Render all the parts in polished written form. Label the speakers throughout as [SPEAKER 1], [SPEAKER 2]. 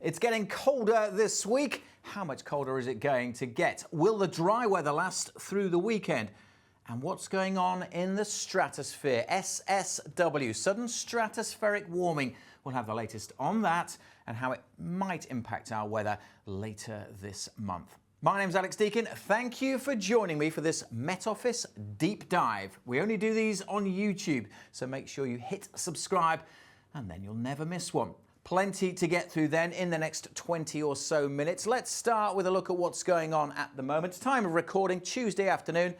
[SPEAKER 1] It's getting colder this week. How much colder is it going to get? Will the dry weather last through the weekend? And what's going on in the stratosphere? SSW, sudden stratospheric warming. We'll have the latest on that and how it might impact our weather later this month. My name's Alex Deakin. Thank you for joining me for this Met Office Deep Dive. We only do these on YouTube, so make sure you hit subscribe and then you'll never miss one. Plenty to get through then in the next 20 or so minutes. Let's start with a look at what's going on at the moment. Time of recording, Tuesday afternoon.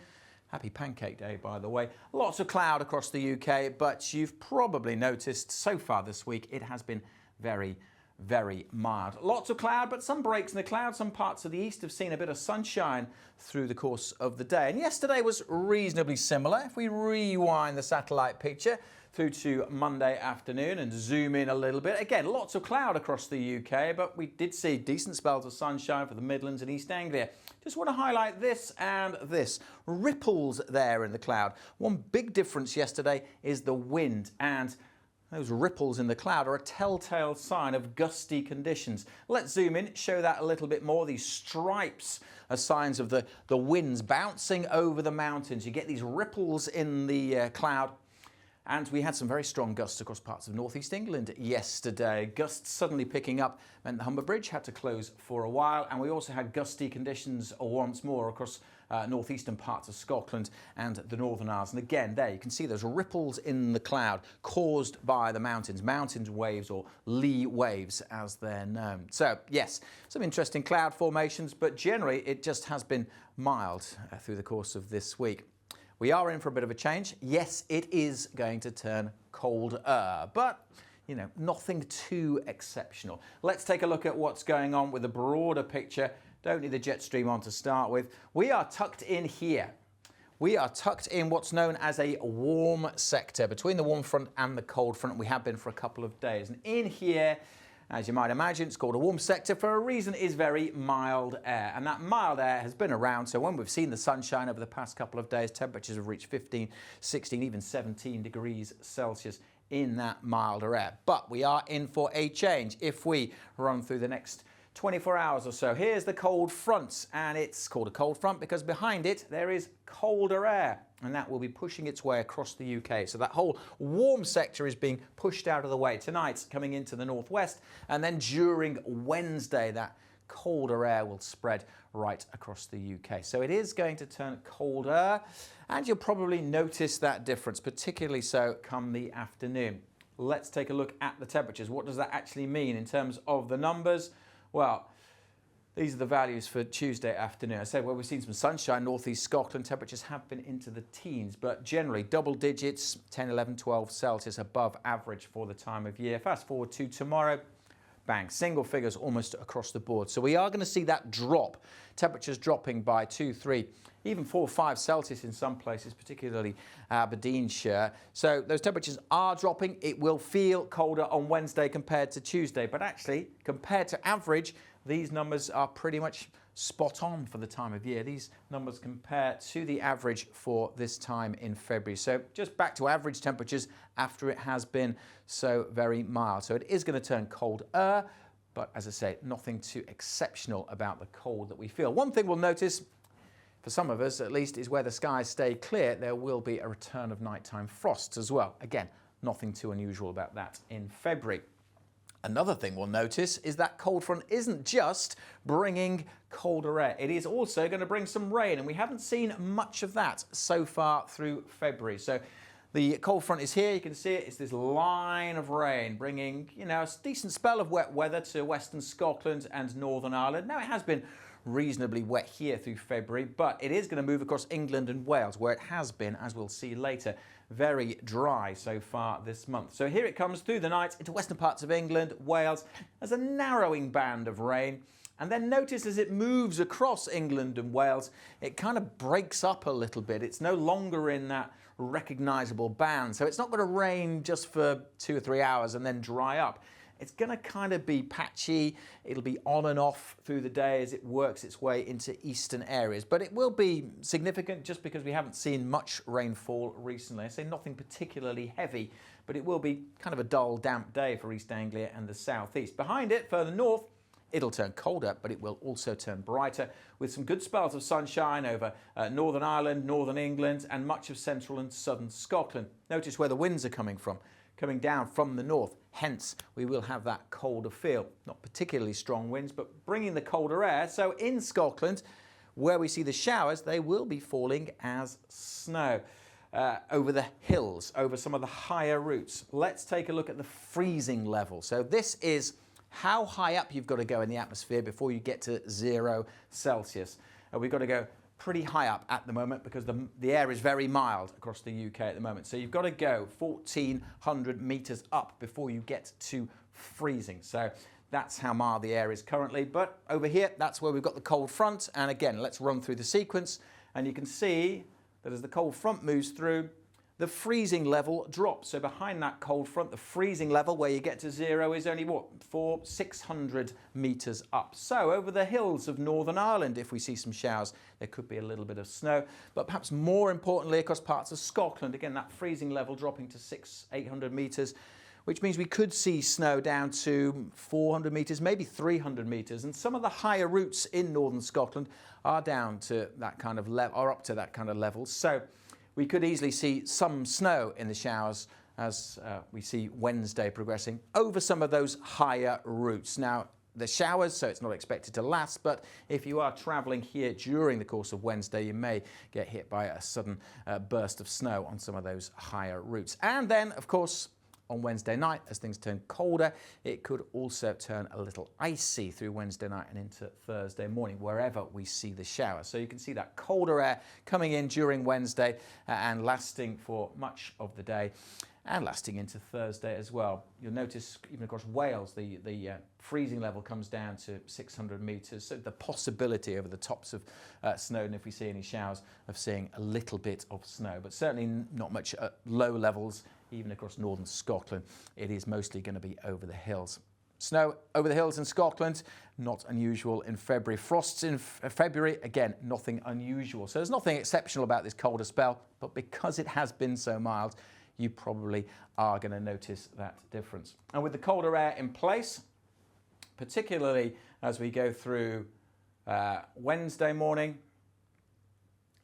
[SPEAKER 1] Happy Pancake Day, by the way. Lots of cloud across the UK, but you've probably noticed so far this week it has been very mild. Lots of cloud, but some breaks in the cloud. Some parts of the east have seen a bit of sunshine through the course of the day. And yesterday was reasonably similar. If we rewind the satellite picture through to Monday afternoon and zoom in a little bit. Again, lots of cloud across the UK, but we did see decent spells of sunshine for the Midlands and East Anglia. Just want to highlight this and this. Ripples there in the cloud. One big difference yesterday is the wind, and those ripples in the cloud are a telltale sign of gusty conditions. Let's zoom in, show that a little bit more. These stripes are signs of the winds bouncing over the mountains. You get these ripples in the cloud. And we had some very strong gusts across parts of northeast England yesterday. Gusts suddenly picking up meant the Humber Bridge had to close for a while, and we also had gusty conditions once more across northeastern parts of Scotland and the Northern Isles. And again, there you can see those ripples in the cloud caused by the mountains waves, or lee waves as they're known. So yes, some interesting cloud formations, but generally it just has been mild through the course of this week. We are in for a bit of a change. Yes, it is going to turn colder, but you know, nothing too exceptional. Let's take a look at what's going on with the broader picture. Don't need the jet stream on to start with. We are tucked in here. We are tucked in what's known as a warm sector between the warm front and the cold front. We have been for a couple of days. And in here, as you might imagine, it's called a warm sector for a reason. Is very mild air, and that mild air has been around. So when we've seen the sunshine over the past couple of days, temperatures have reached 15, 16, even 17 degrees Celsius in that milder air. But we are in for a change if we run through the next 24 hours or so. Here's the cold front, and it's called a cold front because behind it there is colder air, and that will be pushing its way across the UK. So that whole warm sector is being pushed out of the way. Tonight's coming into the northwest, and then during Wednesday that colder air will spread right across the UK. So it is going to turn colder, and you'll probably notice that difference, particularly so come the afternoon. Let's take a look at the temperatures. What does that actually mean in terms of the numbers? Well, these are the values for Tuesday afternoon. I said, well, we've seen some sunshine, northeast Scotland. Temperatures have been into the teens, but generally double digits, 10, 11, 12 Celsius above average for the time of year. Fast forward to tomorrow, bang, single figures almost across the board. So we are going to see that drop. Temperatures dropping by 2, 3, even 4 or 5 Celsius in some places, particularly Aberdeenshire. So those temperatures are dropping. It will feel colder on Wednesday compared to Tuesday, but actually compared to average, these numbers are pretty much spot on for the time of year. These numbers compare to the average for this time in February. So just back to average temperatures after it has been so very mild. So it is going to turn colder, but as I say, nothing too exceptional about the cold that we feel. One thing we'll notice, for some of us at least, is where the skies stay clear, there will be a return of nighttime frosts as well. Again, nothing too unusual about that in February. Another thing we'll notice is that cold front isn't just bringing colder air. It is also going to bring some rain, and we haven't seen much of that so far through February. So the cold front is here. You can see it. It's this line of rain bringing, you know, a decent spell of wet weather to western Scotland and Northern Ireland. Now, it has been reasonably wet here through February, but it is going to move across England and Wales, where it has been, as we'll see later, very dry so far this month. So here it comes through the night into western parts of England, Wales. There's a narrowing band of rain. And then notice as it moves across England and Wales, it kind of breaks up a little bit. It's no longer in that recognisable band. So it's not going to rain just for 2 or 3 hours and then dry up. It's going to kind of be patchy. It'll be on and off through the day as it works its way into eastern areas. But it will be significant just because we haven't seen much rainfall recently. I say nothing particularly heavy, but it will be kind of a dull, damp day for East Anglia and the southeast. Behind it, further north, it'll turn colder, but it will also turn brighter with some good spells of sunshine over Northern Ireland, Northern England and much of central and southern Scotland. Notice where the winds are coming from, coming down from the north. Hence, we will have that colder feel. Not particularly strong winds, but bringing the colder air. So in Scotland, where we see the showers, they will be falling as snow over the hills, over some of the higher routes. Let's take a look at the freezing level. So this is how high up you've got to go in the atmosphere before you get to 0 Celsius. We've got to go pretty high up at the moment because the air is very mild across the UK at the moment. So you've got to go 1,400 metres up before you get to freezing. So that's how mild the air is currently. But over here, that's where we've got the cold front. And again, let's run through the sequence. And you can see that as the cold front moves through, the freezing level drops. So behind that cold front, the freezing level where you get to 0 is only what? 600 metres up. So over the hills of Northern Ireland, if we see some showers, there could be a little bit of snow. But perhaps more importantly, across parts of Scotland, again, that freezing level dropping to 800 metres, which means we could see snow down to 400 metres, maybe 300 metres. And some of the higher routes in northern Scotland are down to that kind of level, or up to that kind of level. So we could easily see some snow in the showers as we see Wednesday progressing over some of those higher routes. Now, the showers, so it's not expected to last, but if you are travelling here during the course of Wednesday, you may get hit by a sudden burst of snow on some of those higher routes. And then, of course, on Wednesday night, as things turn colder, it could also turn a little icy through Wednesday night and into Thursday morning, wherever we see the shower. So you can see that colder air coming in during Wednesday and lasting for much of the day and lasting into Thursday as well. You'll notice even across Wales, the freezing level comes down to 600 metres. So the possibility over the tops of Snowdon, if we see any showers, of seeing a little bit of snow, but certainly not much at low levels. Even across northern Scotland, it is mostly going to be over the hills. Snow over the hills in Scotland, not unusual in February. Frosts in February, again, nothing unusual. So there's nothing exceptional about this colder spell, but because it has been so mild, you probably are going to notice that difference. And with the colder air in place, particularly as we go through Wednesday morning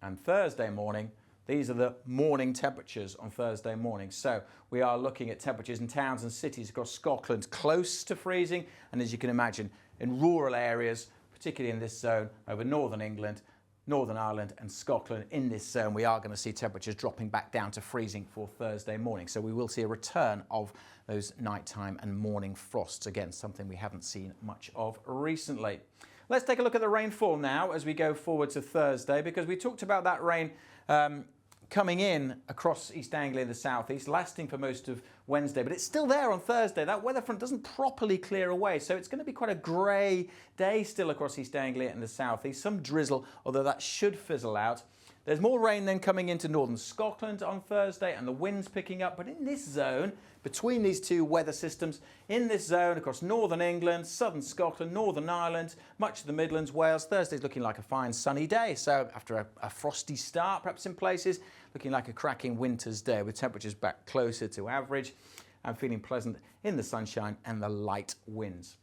[SPEAKER 1] and Thursday morning, these are the morning temperatures on Thursday morning. So we are looking at temperatures in towns and cities across Scotland close to freezing. And as you can imagine, in rural areas, particularly in this zone over Northern England, Northern Ireland and Scotland, in this zone, we are going to see temperatures dropping back down to freezing for Thursday morning. So we will see a return of those nighttime and morning frosts. Again, something we haven't seen much of recently. Let's take a look at the rainfall now as we go forward to Thursday, because we talked about that rain coming in across East Anglia and the southeast, lasting for most of Wednesday, but it's still there on Thursday. That weather front doesn't properly clear away, so it's going to be quite a grey day still across East Anglia and the southeast. Some drizzle, although that should fizzle out. There's more rain then coming into northern Scotland on Thursday and the winds picking up, but in this zone, between these two weather systems, in this zone across northern England, southern Scotland, Northern Ireland, much of the Midlands, Wales, Thursday's looking like a fine sunny day. So after a frosty start, perhaps in places, looking like a cracking winter's day with temperatures back closer to average and feeling pleasant in the sunshine and the light winds.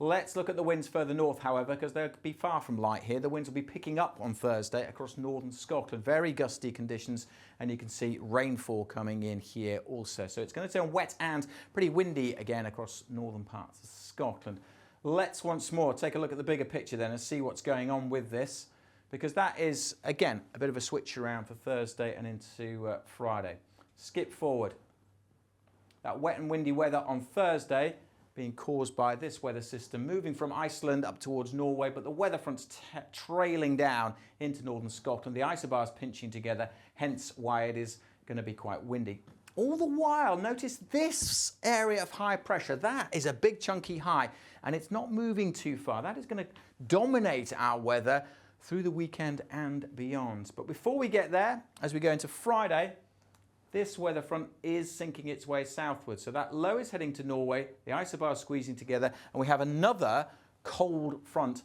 [SPEAKER 1] Let's look at the winds further north, however, because they'll be far from light here. The winds will be picking up on Thursday across northern Scotland. Very gusty conditions, and you can see rainfall coming in here also. So it's going to turn wet and pretty windy again across northern parts of Scotland. Let's once more take a look at the bigger picture then and see what's going on with this, because that is, again, a bit of a switch around for Thursday and into Friday. Skip forward. That wet and windy weather on Thursday being caused by this weather system moving from Iceland up towards Norway, but the weather front's trailing down into northern Scotland. The isobars pinching together, hence why it is going to be quite windy. All the while, notice this area of high pressure. That is a big chunky high, and it's not moving too far. That is going to dominate our weather through the weekend and beyond. But before we get there, as we go into Friday, this weather front is sinking its way southward. So that low is heading to Norway, the isobars squeezing together, and we have another cold front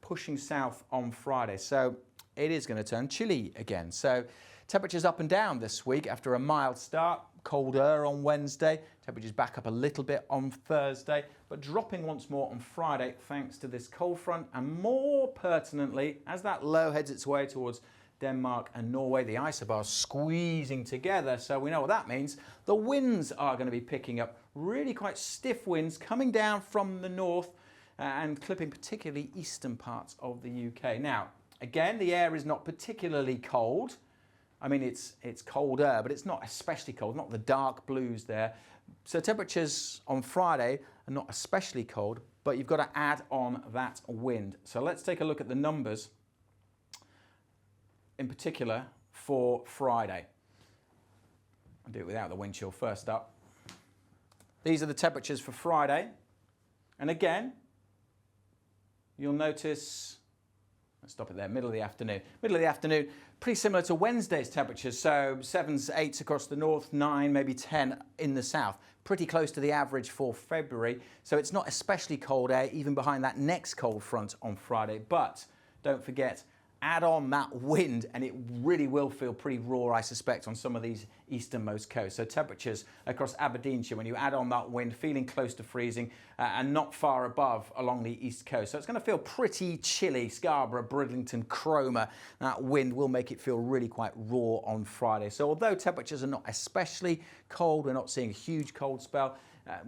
[SPEAKER 1] pushing south on Friday. So it is going to turn chilly again. So temperatures up and down this week after a mild start. colder on Wednesday. Temperatures back up a little bit on Thursday, but dropping once more on Friday thanks to this cold front, and more pertinently, as that low heads its way towards Denmark and Norway, the isobars squeezing together, so we know what that means. The winds are going to be picking up, really quite stiff winds coming down from the north and clipping particularly eastern parts of the UK. Now, again, the air is not particularly cold. I mean, it's colder, but it's not especially cold, not the dark blues there. So temperatures on Friday are not especially cold, but you've got to add on that wind. So let's take a look at the numbers, in particular for Friday. I'll do it without the wind chill first up. These are the temperatures for Friday. And again, you'll notice, let's stop it there, middle of the afternoon. Middle of the afternoon, pretty similar to Wednesday's temperatures. So 7s, 8s across the north, 9, maybe 10 in the south. Pretty close to the average for February. So it's not especially cold air, even behind that next cold front on Friday. But don't forget, add on that wind and it really will feel pretty raw, I suspect, on some of these easternmost coasts. So temperatures across Aberdeenshire, when you add on that wind, feeling close to freezing and not far above along the east coast. So it's going to feel pretty chilly. Scarborough, Bridlington, Cromer, that wind will make it feel really quite raw on Friday. So although temperatures are not especially cold, we're not seeing a huge cold spell,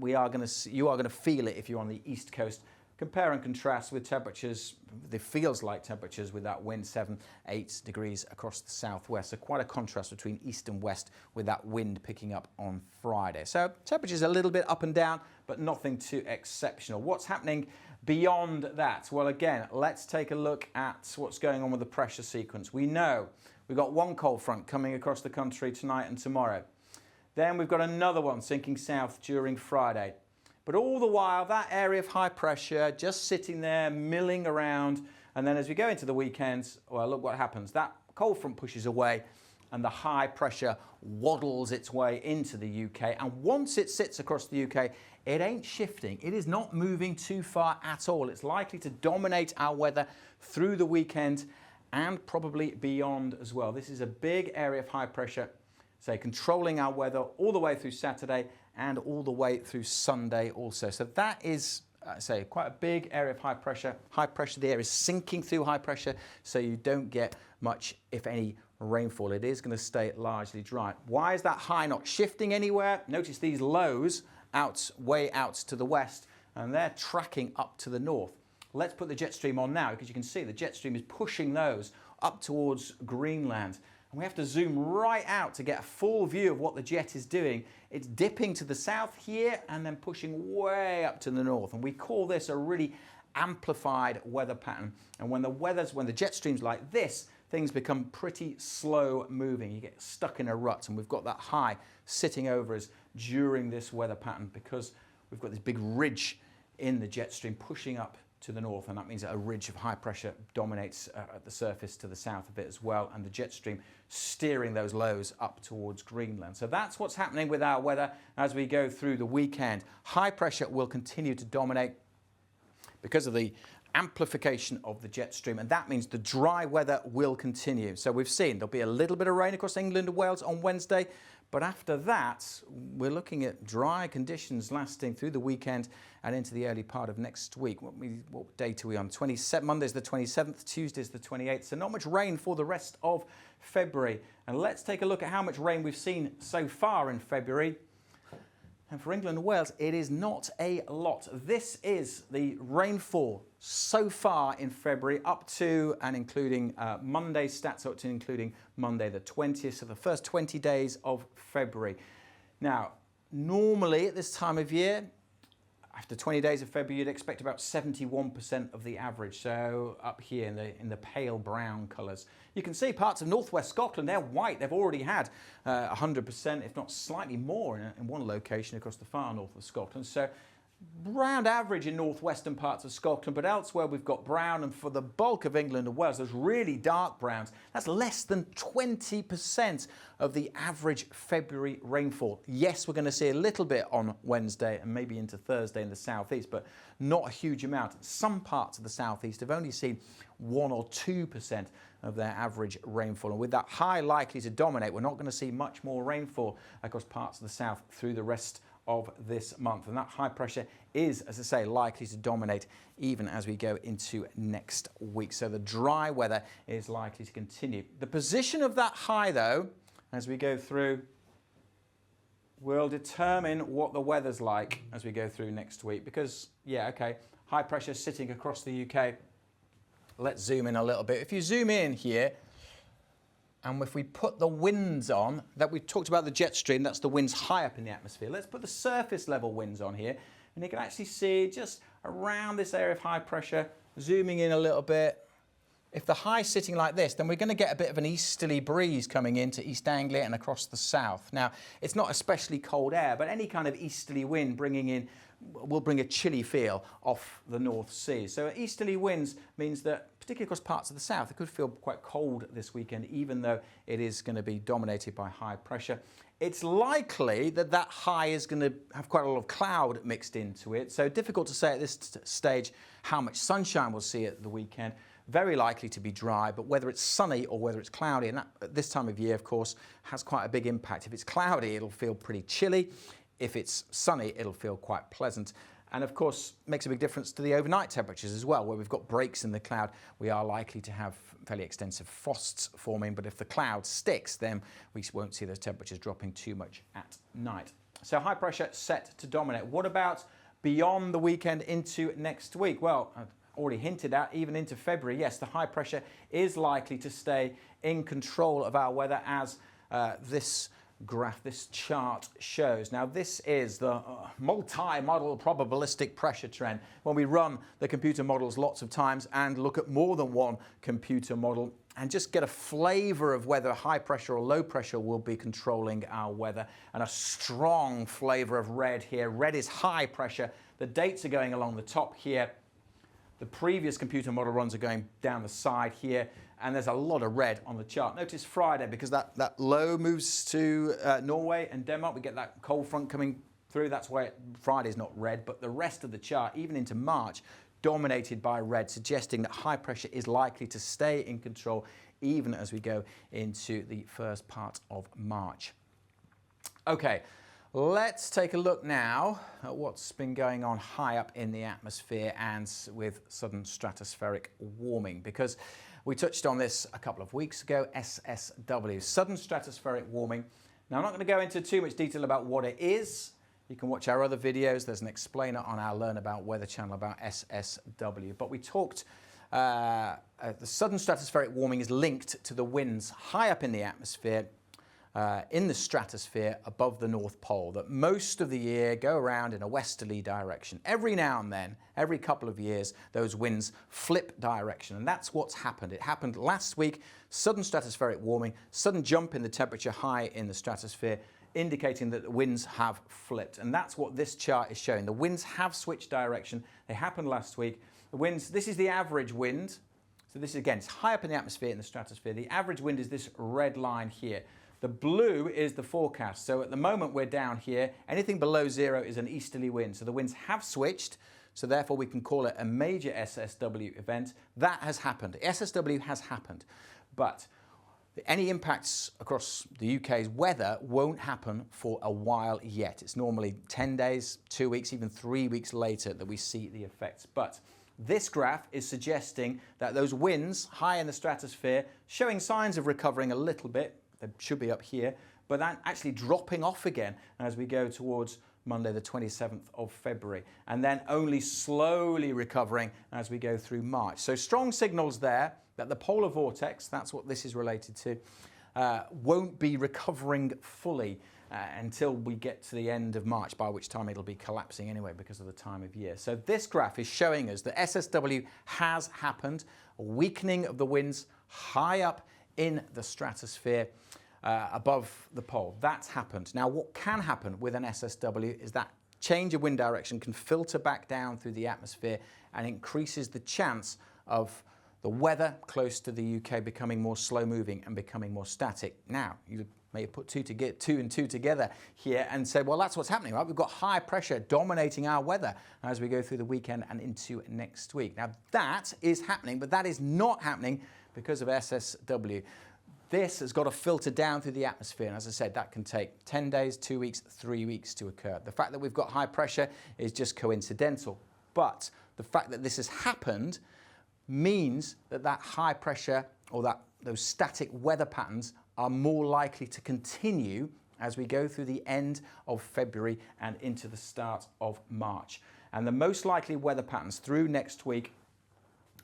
[SPEAKER 1] you are going to feel it if you're on the east coast. Compare and contrast with temperatures, it feels like temperatures with that wind, 7, 8 degrees across the southwest. So quite a contrast between east and west with that wind picking up on Friday. So temperatures a little bit up and down, but nothing too exceptional. What's happening beyond that? Well, again, let's take a look at what's going on with the pressure sequence. We know we've got one cold front coming across the country tonight and tomorrow. Then we've got another one sinking south during Friday. But all the while, that area of high pressure just sitting there, milling around. And then as we go into the weekends, well, look what happens. That cold front pushes away and the high pressure waddles its way into the UK. And once it sits across the UK, it ain't shifting. It is not moving too far at all. It's likely to dominate our weather through the weekend and probably beyond as well. This is a big area of high pressure, say, controlling our weather all the way through Saturday and all the way through Sunday also. So that is, say, quite a big area of high pressure. High pressure, the air is sinking through high pressure, so you don't get much, if any, rainfall. It is going to stay largely dry. Why is that high not shifting anywhere? Notice these lows way out to the west, and they're tracking up to the north. Let's put the jet stream on now, because you can see the jet stream is pushing those up towards Greenland. And we have to zoom right out to get a full view of what the jet is doing. It's dipping to the south here and then pushing way up to the north. And we call this a really amplified weather pattern. And when the jet stream's like this, things become pretty slow moving. You get stuck in a rut, and we've got that high sitting over us during this weather pattern because we've got this big ridge in the jet stream pushing up to the north, and that means that a ridge of high pressure dominates at the surface to the south of it as well, and the jet stream steering those lows up towards Greenland. So that's what's happening with our weather as we go through the weekend. High pressure will continue to dominate because of the amplification of the jet stream, and that means the dry weather will continue. So we've seen there'll be a little bit of rain across England and Wales on Wednesday, but after that, we're looking at dry conditions lasting through the weekend and into the early part of next week. What date are we on? Monday's the 27th, Tuesday's the 28th. So not much rain for the rest of February. And let's take a look at how much rain we've seen so far in February. And for England and Wales, it is not a lot. This is the rainfall so far in February, up to and including Monday's stats, up to including Monday the 20th, so the first 20 days of February. Now, normally at this time of year, after 20 days of February, you'd expect about 71% of the average. So up here in the pale brown colours. You can see parts of northwest Scotland, they're white. They've already had 100%, if not slightly more in one location across the far north of Scotland. So round average in northwestern parts of Scotland, but elsewhere we've got brown, and for the bulk of England and Wales, those really dark browns, that's less than 20% of the average February rainfall. Yes, we're going to see a little bit on Wednesday and maybe into Thursday in the southeast, but not a huge amount. Some parts of the southeast have only seen 1 or 2% of their average rainfall, and with that high likely to dominate, we're not going to see much more rainfall across parts of the south through the rest of this month. And that high pressure is, as I say, likely to dominate even as we go into next week. So the dry weather is likely to continue. The position of that high, though, as we go through, will determine what the weather's like as we go through next week. Because, yeah, okay, high pressure sitting across the UK. Let's zoom in a little bit. If you zoom in here, and if we put the winds on, that we talked about the jet stream, that's the winds high up in the atmosphere. Let's put the surface level winds on here, and you can actually see just around this area of high pressure, zooming in a little bit. If the high is sitting like this, then we're going to get a bit of an easterly breeze coming into East Anglia and across the south. Now, it's not especially cold air, but any kind of easterly wind bringing in will bring a chilly feel off the North Sea. So easterly winds means that, particularly across parts of the south, it could feel quite cold this weekend, even though it is going to be dominated by high pressure. It's likely that that high is going to have quite a lot of cloud mixed into it. So difficult to say at this stage how much sunshine we'll see at the weekend. Very likely to be dry, but whether it's sunny or whether it's cloudy, and that, at this time of year, of course, has quite a big impact. If it's cloudy, it'll feel pretty chilly. If it's sunny, it'll feel quite pleasant. And of course, makes a big difference to the overnight temperatures as well, where we've got breaks in the cloud. We are likely to have fairly extensive frosts forming, but if the cloud sticks, then we won't see those temperatures dropping too much at night. So high pressure set to dominate. What about beyond the weekend into next week? Well, I've already hinted at, even into February, yes, the high pressure is likely to stay in control of our weather, as this graph, this chart shows. Now, this is the multi-model probabilistic pressure trend. When we run the computer models lots of times and look at more than one computer model and just get a flavor of whether high pressure or low pressure will be controlling our weather, and a strong flavor of red here. Red is high pressure. The dates are going along the top here. The previous computer model runs are going down the side here, and there's a lot of red on the chart. Notice Friday, because that low moves to Norway and Denmark, we get that cold front coming through. That's why Friday's not red, but the rest of the chart, even into March, dominated by red, suggesting that high pressure is likely to stay in control even as we go into the first part of March. Okay. Let's take a look now at what's been going on high up in the atmosphere and with sudden stratospheric warming, because we touched on this a couple of weeks ago, SSW, sudden stratospheric warming. Now, I'm not going to go into too much detail about what it is. You can watch our other videos. There's an explainer on our Learn About Weather channel about SSW. But we talked, the sudden stratospheric warming is linked to the winds high up in the atmosphere, in the stratosphere above the North Pole, that most of the year go around in a westerly direction. Every now and then, every couple of years, those winds flip direction, and that's what's happened. It happened last week, sudden stratospheric warming, sudden jump in the temperature high in the stratosphere, indicating that the winds have flipped. And that's what this chart is showing. The winds have switched direction. They happened last week. The winds, this is the average wind. So this is, again, it's high up in the atmosphere, in the stratosphere. The average wind is this red line here. The blue is the forecast. So at the moment we're down here. Anything below zero is an easterly wind. So the winds have switched. So therefore we can call it a major SSW event. That has happened. SSW has happened. But any impacts across the UK's weather won't happen for a while yet. It's normally 10 days, 2 weeks, even 3 weeks later that we see the effects. But this graph is suggesting that those winds high in the stratosphere, showing signs of recovering a little bit. They should be up here, but that actually dropping off again as we go towards Monday, the 27th of February, and then only slowly recovering as we go through March. So strong signals there that the polar vortex, that's what this is related to, won't be recovering fully until we get to the end of March, by which time it'll be collapsing anyway because of the time of year. So this graph is showing us that SSW has happened, a weakening of the winds high up in the stratosphere above the pole. That's happened. Now, what can happen with an SSW is that change of wind direction can filter back down through the atmosphere and increases the chance of the weather close to the UK becoming more slow moving and becoming more static. Now, you may have put two and two together here and said, well, that's what's happening, right? We've got high pressure dominating our weather as we go through the weekend and into next week. Now, that is happening, but that is not happening because of SSW. This has got to filter down through the atmosphere, and as I said, that can take 10 days, 2 weeks, 3 weeks to occur. The fact that we've got high pressure is just coincidental, but the fact that this has happened means that that high pressure or those static weather patterns are more likely to continue as we go through the end of February and into the start of March. And the most likely weather patterns through next week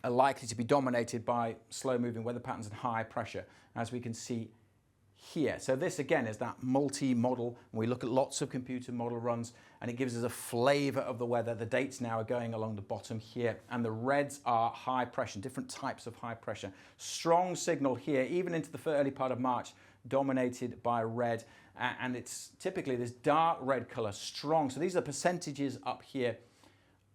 [SPEAKER 1] are likely to be dominated by slow-moving weather patterns and high pressure, as we can see here. So this again is that multi-model. We look at lots of computer model runs and it gives us a flavor of the weather. The dates now are going along the bottom here, and the reds are high pressure, different types of high pressure. Strong signal here, even into the early part of March, dominated by red, and it's typically this dark red color, strong. So these are percentages up here,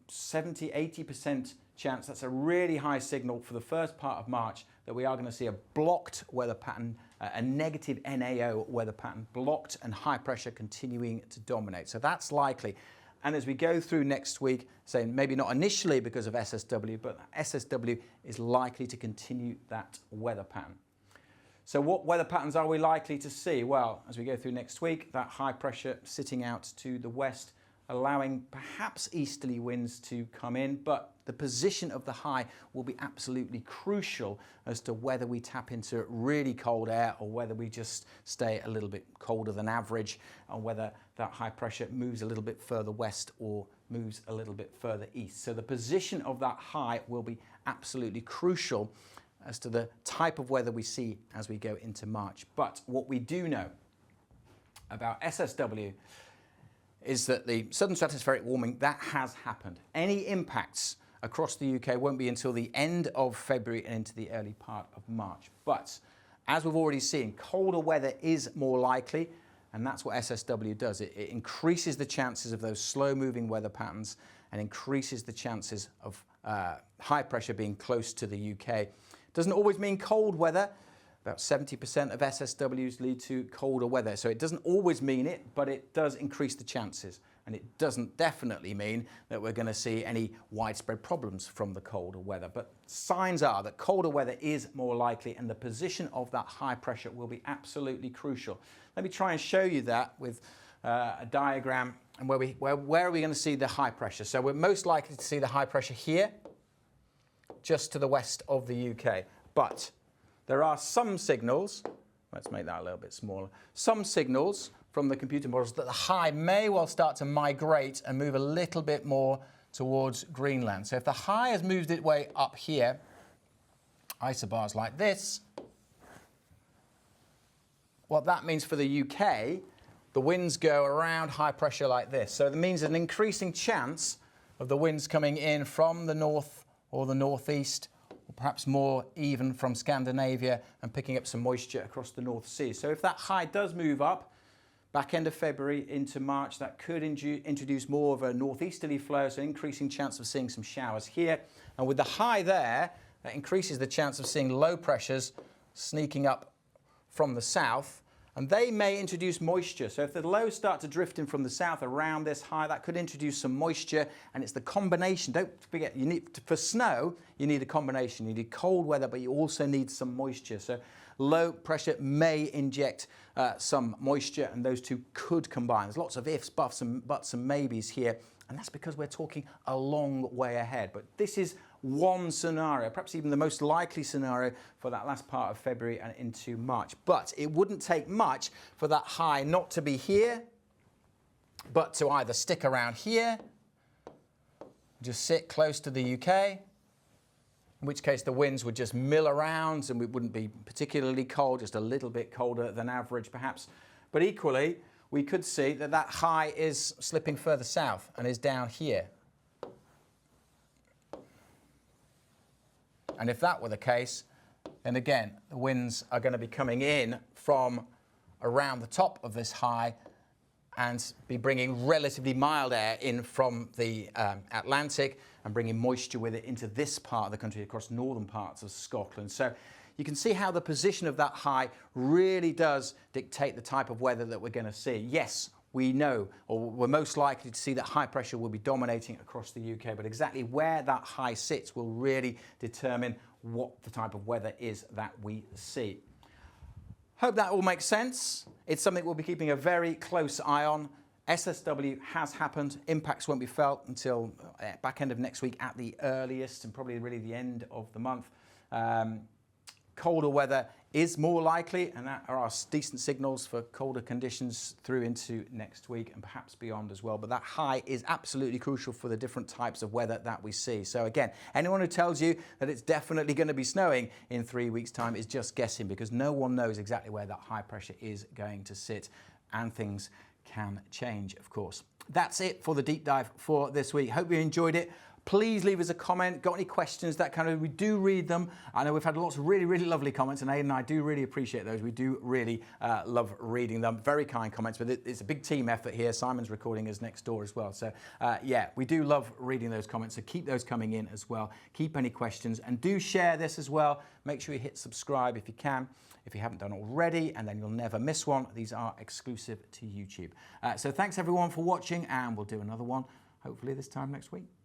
[SPEAKER 1] 70, 80% chance. That's a really high signal for the first part of March that we are going to see a blocked weather pattern, a negative NAO weather pattern, blocked and high pressure continuing to dominate. So that's likely. And as we go through next week, saying maybe not initially because of SSW, but SSW is likely to continue that weather pattern. So what weather patterns are we likely to see? Well, as we go through next week, that high pressure sitting out to the west, allowing perhaps easterly winds to come in, but the position of the high will be absolutely crucial as to whether we tap into really cold air or whether we just stay a little bit colder than average, or whether that high pressure moves a little bit further west or moves a little bit further east. So the position of that high will be absolutely crucial as to the type of weather we see as we go into March. But what we do know about SSW is that the southern stratospheric warming, that has happened. Any impacts across the UK won't be until the end of February and into the early part of March. But as we've already seen, colder weather is more likely, and that's what SSW does. It increases the chances of those slow-moving weather patterns and increases the chances of high pressure being close to the UK. Doesn't always mean cold weather. About 70% of SSWs lead to colder weather. So it doesn't always mean it, but it does increase the chances. And it doesn't definitely mean that we're going to see any widespread problems from the colder weather. But signs are that colder weather is more likely, and the position of that high pressure will be absolutely crucial. Let me try and show you that with a diagram, and where are we going to see the high pressure? So we're most likely to see the high pressure here, just to the west of the UK. But there are some signals, let's make that a little bit smaller, some signals from the computer models that the high may well start to migrate and move a little bit more towards Greenland. So if the high has moved its way up here, isobars like this, what that means for the UK, the winds go around high pressure like this. So it means an increasing chance of the winds coming in from the north or the northeast, or perhaps more even from Scandinavia, and picking up some moisture across the North Sea. So if that high does move up, back end of February into March, that could introduce more of a northeasterly flow, so increasing chance of seeing some showers here. And with the high there, that increases the chance of seeing low pressures sneaking up from the south, and they may introduce moisture. So if the lows start to drift in from the south around this high, that could introduce some moisture, and it's the combination. Don't forget, for snow, you need a combination. You need cold weather, but you also need some moisture. So low pressure may inject some moisture, and those two could combine. There's lots of ifs, buts and maybes here, and that's because we're talking a long way ahead. But this is one scenario, perhaps even the most likely scenario for that last part of February and into March. But it wouldn't take much for that high not to be here, but to either stick around here, just sit close to the UK, in which case the winds would just mill around and it wouldn't be particularly cold, just a little bit colder than average perhaps. But equally, we could see that that high is slipping further south and is down here. And if that were the case, then again, the winds are going to be coming in from around the top of this high and be bringing relatively mild air in from the Atlantic and bringing moisture with it into this part of the country across northern parts of Scotland. So you can see how the position of that high really does dictate the type of weather that we're going to see. Yes, we know, or we're most likely to see that high pressure will be dominating across the UK, but exactly where that high sits will really determine what the type of weather is that we see. Hope that all makes sense. It's something we'll be keeping a very close eye on. SSW has happened. Impacts won't be felt until back end of next week at the earliest, and probably really the end of the month. Colder weather is more likely, and that are decent signals for colder conditions through into next week and perhaps beyond as well. But that high is absolutely crucial for the different types of weather that we see. So again, anyone who tells you that it's definitely going to be snowing in 3 weeks' time is just guessing, because no one knows exactly where that high pressure is going to sit, and things can change, of course. That's it for the deep dive for this week. Hope you enjoyed it. Please leave us a comment. Got any questions? That kind of, we do read them. I know we've had lots of really, really lovely comments, and Aidan and I do really appreciate those. We do really love reading them. Very kind comments, but it's a big team effort here. Simon's recording us next door as well. So yeah, we do love reading those comments. So keep those coming in as well. Keep any questions, and do share this as well. Make sure you hit subscribe if you can, if you haven't done already, and then you'll never miss one. These are exclusive to YouTube. So thanks everyone for watching, and we'll do another one hopefully this time next week.